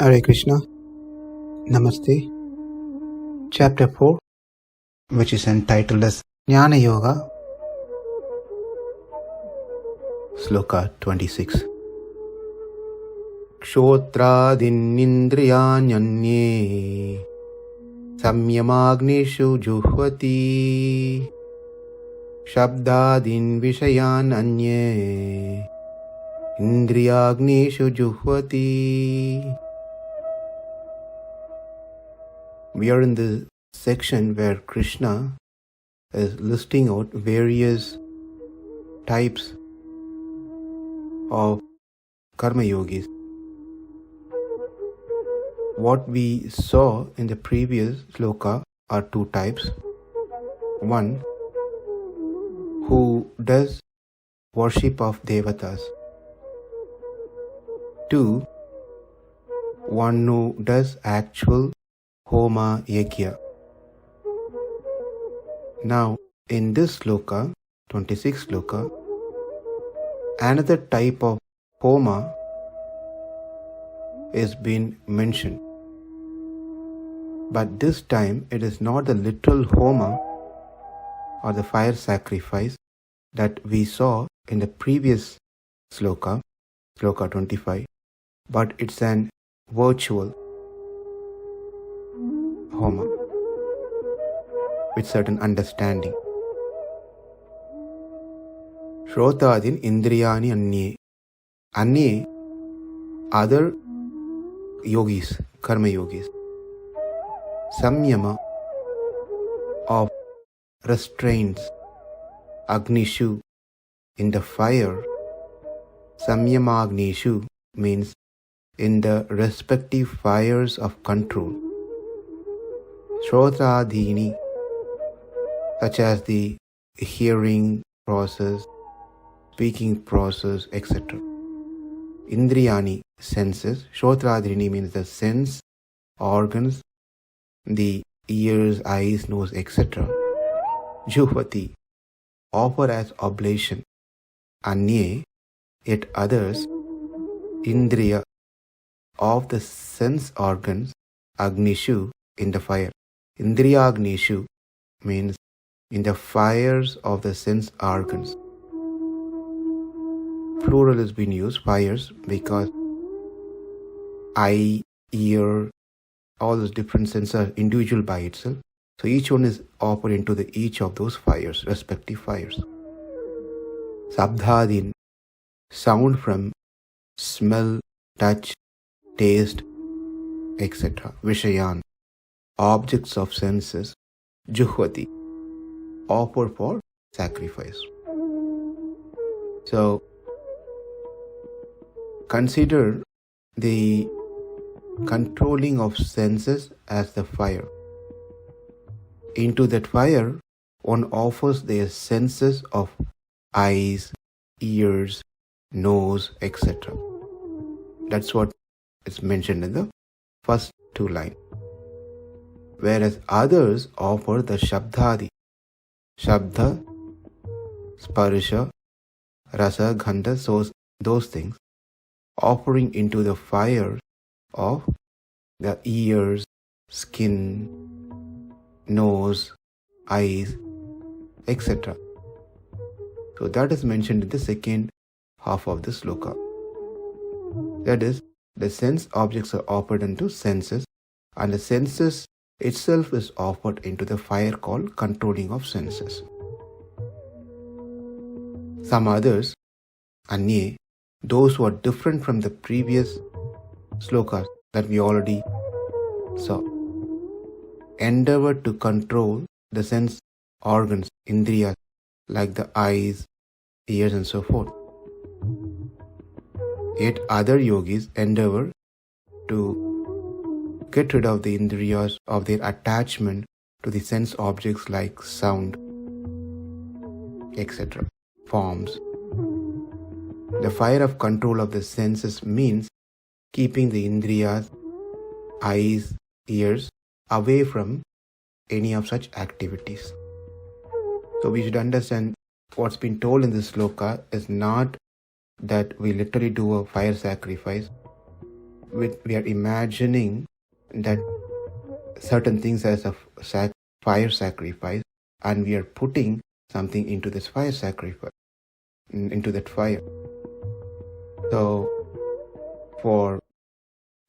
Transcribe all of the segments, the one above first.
Hare Krishna. Namaste. Chapter 4, which is entitled as Jnana Yoga. Sloka 26. śrotrādīnīndriyāṇi anye saṁyamāgniṣu juhvati śabdādīn viṣayān anye indriyāgniṣu juhvati. We are in the section where Krishna is listing out various types of karma yogis. What we saw in the previous sloka are two types. One, who does worship of devatas. Two, one who does actual homa yajna. Now, in this sloka, 26th sloka, another type of homa is being mentioned. But this time, it is not the literal homa or the fire sacrifice that we saw in the previous sloka, sloka 25, but it's an virtual homa with certain understanding. śrotrādīnīndriyāṇi anye. Anye, other yogis, karma yogis. Saṁyama, of restraints. Agniṣu, in the fire. Saṁyamāgniṣu means in the respective fires of control. śrotrādīnī, such as the hearing process, speaking process, etc. Indriyāgniṣu, senses. śrotrādīnī means the sense organs, the ears, eyes, nose, etc. Juhvati, offer as oblation. Anye, yet others. Indriya, of the sense organs. Agniṣu, in the fire. Indriyāgniṣu means in the fires of the sense organs. Plural has been used, fires, because eye, ear, all those different senses are individual by itself. So each one is offered into each of those fires, respective fires. śabdādīn, sound from smell, touch, taste, etc. viṣayān, objects of senses. Juhvati, offer for sacrifice. So, consider the controlling of senses as the fire. Into that fire, one offers their senses of eyes, ears, nose, etc. That's what is mentioned in the first two lines. Whereas others offer the śabdādīn. Shabda, sparsha, rasa, gandha, so those things, offering into the fire of the ears, skin, nose, eyes, etc. So that is mentioned in the second half of the sloka. That is, the sense objects are offered into senses, and the senses itself is offered into the fire called controlling of senses. Some others, anye, those who are different from the previous slokas that we already saw, endeavor to control the sense organs, indriyas, like the eyes, ears, and so forth. Yet other yogis endeavor to get rid of the indriyas, of their attachment to the sense objects like sound, etc., forms. The fire of control of the senses means keeping the indriyas, eyes, ears away from any of such activities. So we should understand what's been told in this sloka is not that we literally do a fire sacrifice, we are imagining that certain things as a fire sacrifice, and we are putting something into this fire sacrifice, into that fire. So for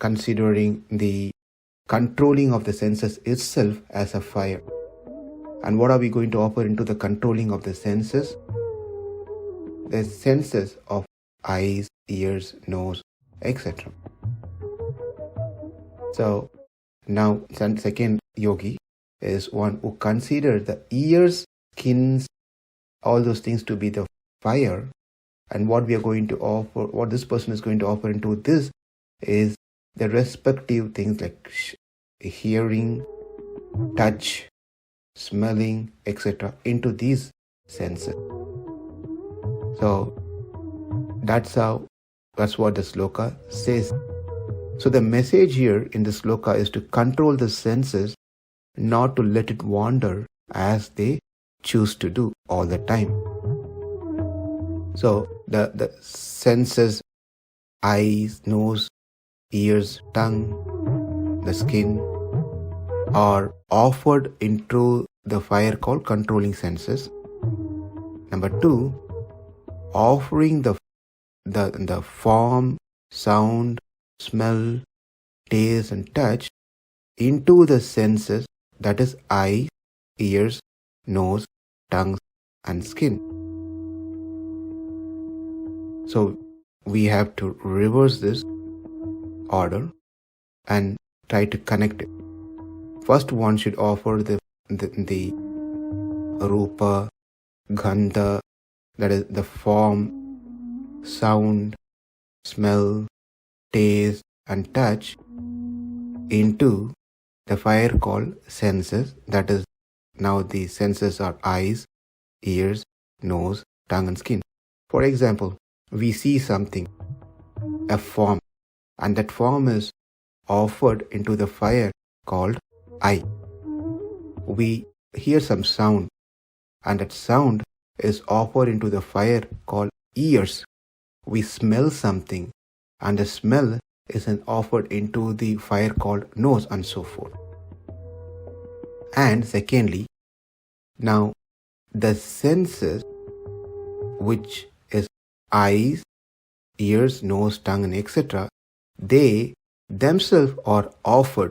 considering the controlling of the senses itself as a fire, and what are we going to offer into the controlling of the senses? The senses of eyes, ears, nose, etc. So now second yogi is one who considers the ears, skins, all those things to be the fire, and what we are going to offer, what this person is going to offer into this is the respective things like hearing, touch, smelling, etc. into these senses. So that's what the sloka says. So the message here in the sloka is to control the senses, not to let it wander as they choose to do all the time. So the senses, eyes, nose, ears, tongue, the skin, are offered into the fire called controlling senses. Number 2, offering the form, sound, smell, taste and touch into the senses, that is eyes, ears, nose, tongue and skin. So we have to reverse this order and try to connect it. First one should offer the rupa, gandha, that is the form, sound, smell, taste and touch into the fire called senses, that is now the senses are eyes, ears, nose, tongue and skin. For example, we see something, a form, and that form is offered into the fire called eye. We hear some sound, and that sound is offered into the fire called ears. We smell something, and the smell is offered into the fire called nose, and so forth. And secondly, now the senses, which is eyes, ears, nose, tongue and etc., they themselves are offered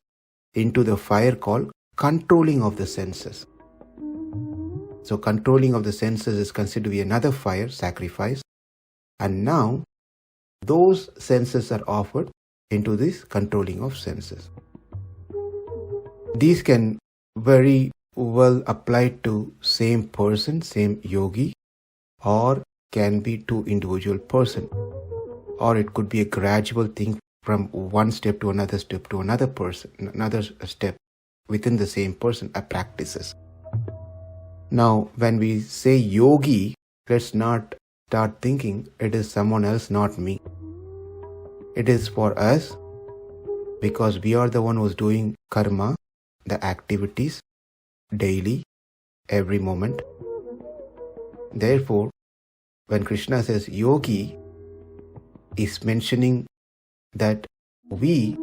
into the fire called controlling of the senses. So controlling of the senses is considered to be another fire sacrifice, and now those senses are offered into this controlling of senses. These can very well apply to same person, same yogi, or can be two individual person, or it could be a gradual thing from one step to another step to another person, another step within the same person practices. Now when we say yogi, let's not start thinking it is someone else, not me. It is for us, because we are the one who's doing karma, the activities, daily, every moment. Therefore, when Krishna says yogi, is mentioning that we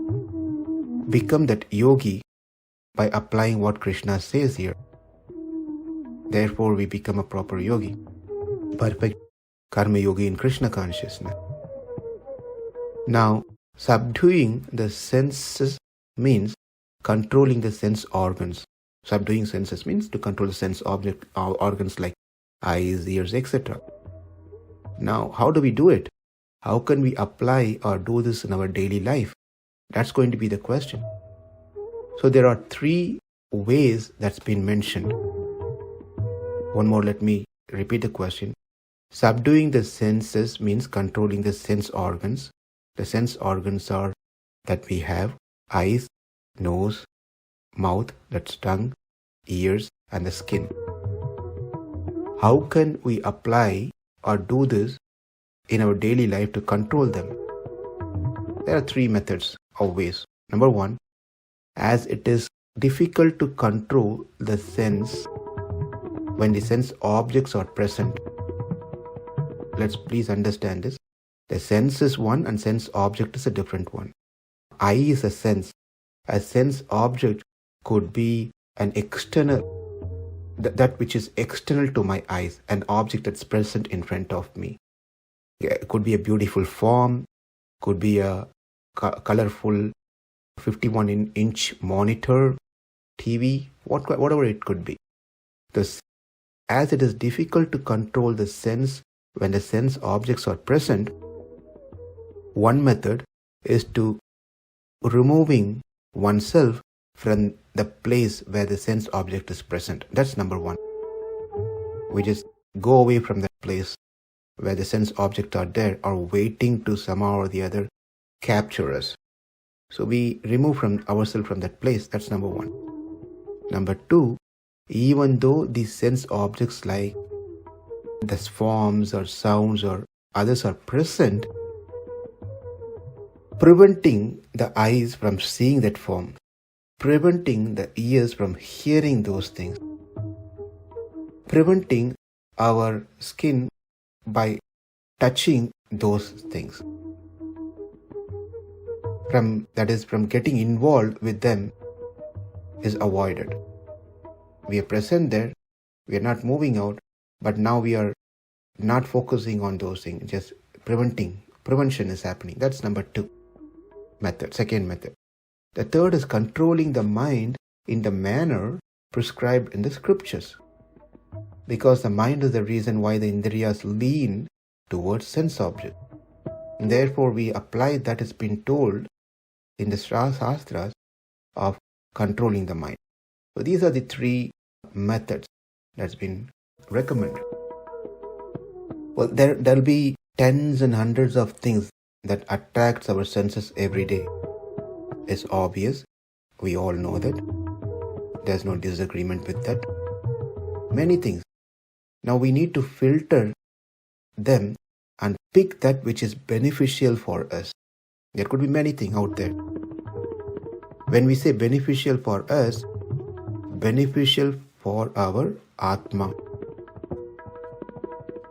become that yogi by applying what Krishna says here. Therefore, we become a proper yogi, perfect karma yogi in Krishna consciousness. Now, subduing the senses means controlling the sense organs. Subduing senses means to control the sense organs like eyes, ears, etc. Now, how do we do it? How can we apply or do this in our daily life? That's going to be the question. So there are 3 ways that's been mentioned. One more, let me repeat the question. Subduing the senses means controlling the sense organs. The sense organs are that we have eyes, nose, mouth, that's tongue, ears and the skin. How can we apply or do this in our daily life to control them? There are 3 methods or ways. Number 1, as it is difficult to control the sense when the sense objects are present. Let's please understand this. The sense is one and sense object is a different one. eye is a sense. A sense object could be an external, that which is external to my eyes, an object that's present in front of me. It could be a beautiful form, could be a colorful 51-inch monitor, TV, whatever it could be. As it is difficult to control the sense when the sense objects are present, one method is to removing oneself from the place where the sense object is present. That's number one. We just go away from that place where the sense objects are there or waiting to somehow or the other capture us. So we remove ourselves from that place. That's number one. Number two, even though these sense objects like the forms or sounds or others are present, preventing the eyes from seeing that form, preventing the ears from hearing those things, preventing our skin by touching those things, from getting involved with them is avoided. We are present there, we are not moving out, but now we are not focusing on those things, just prevention is happening. That's number two method, second method. The third is controlling the mind in the manner prescribed in the scriptures. Because the mind is the reason why the indriyas lean towards sense objects. And therefore we apply that has been told in the shastras of controlling the mind. So these are the three methods that's been recommended. Well, there'll be tens and hundreds of things that attracts our senses every day. It's obvious. We all know that. There's no disagreement with that. Many things. Now we need to filter them and pick that which is beneficial for us. There could be many things out there. When we say beneficial for us, beneficial for our Atma.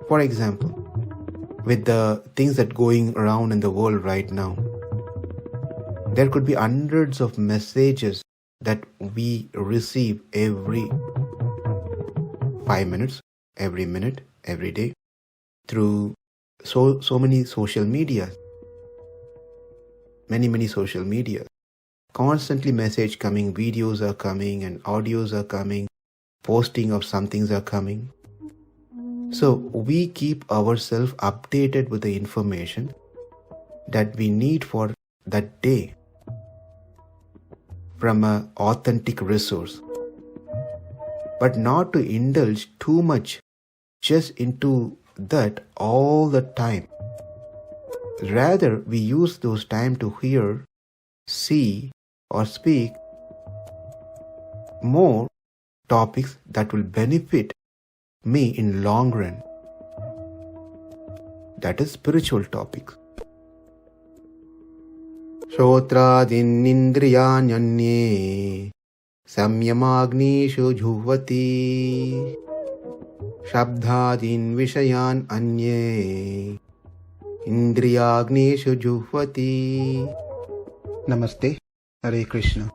For example, with the things that going around in the world right now, there could be hundreds of messages that we receive every 5 minutes, every minute, every day through so many social media. Many social media. Constantly message coming, videos are coming and audios are coming, posting of some things are coming. So we keep ourselves updated with the information that we need for that day from an authentic resource. But not to indulge too much just into that all the time. Rather, we use those time to hear, see, or speak more topics that will benefit me in long run. That is spiritual topics. śrotrādīnīndriyāṇy anye saṁyamāgniṣu juhvati śabdādīn viṣayān anye indriyāgniṣu juhvati. Namaste. Hare Krishna.